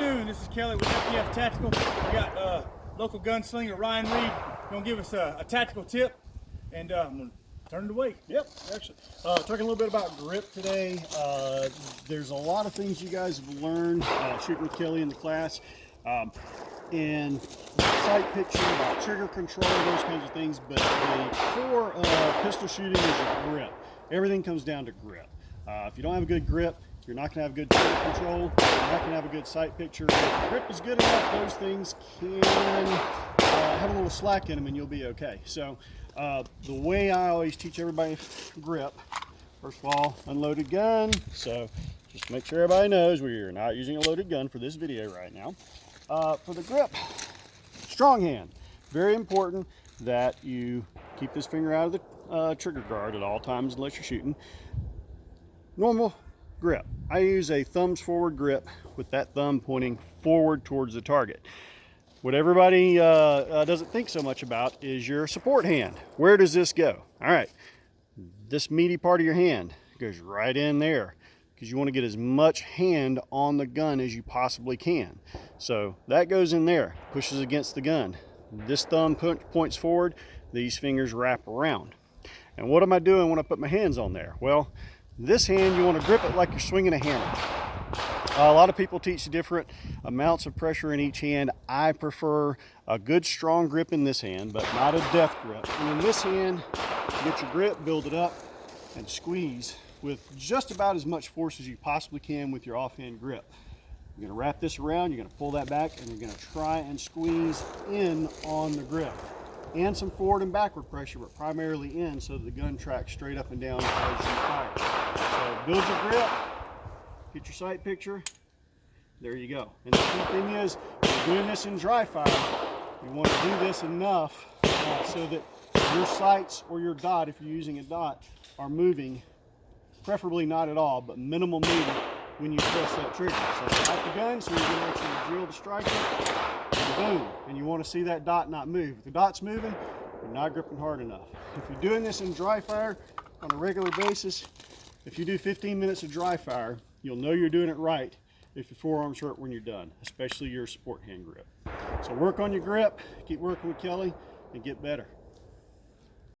afternoon. This is Kelly with FDF Tactical. We got local gunslinger Ryan Reid going to give us a tactical tip, and I'm going to turn it away. Yep, actually. Talking a little bit about grip today. There's a lot of things you guys have learned shooting with Kelly in the class. And sight picture, about trigger control, those kinds of things, but the core of pistol shooting is your grip. Everything comes down to grip. If you don't have a good grip, you're not going to have good trigger control, you're not going to have a good sight picture. If the grip is good enough, those things can have a little slack in them and you'll be okay. So the way I always teach everybody grip, first of all, unloaded gun. So just make sure everybody knows we're not using a loaded gun for this video right now. For the grip, strong hand. Very important that you keep this finger out of the trigger guard at all times unless you're shooting. Normal grip. I use a thumbs forward grip with that thumb pointing forward towards the target. What everybody doesn't think so much about is your support hand. Where does this go? All right, this meaty part of your hand goes right in there because you want to get as much hand on the gun as you possibly can. So that goes in there, pushes against the gun. This thumb points forward, these fingers wrap around. And what am I doing when I put my hands on there? Well, this hand, you want to grip it like you're swinging a hammer. A lot of people teach different amounts of pressure in each hand. I prefer a good strong grip in this hand, but not a death grip. And in this hand, get your grip, build it up, and squeeze with just about as much force as you possibly can with your offhand grip. You're going to wrap this around, you're going to pull that back, and you're going to try and squeeze in on the grip. And some forward and backward pressure, but primarily in so that the gun tracks straight up and down as you fire. So build your grip, get your sight picture, there you go. And the key thing is, when you're doing this in dry fire, you want to do this enough so that your sights or your dot, if you're using a dot, are moving, preferably not at all, but minimal movement when you press that trigger. So out the gun so you can actually drill the striker, and boom, and you want to see that dot not move. If the dot's moving, you're not gripping hard enough. If you're doing this in dry fire on a regular basis, if you do 15 minutes of dry fire, you'll know you're doing it right if your forearm's hurt when you're done, especially your support hand grip. So work on your grip, keep working with Kelly, and get better.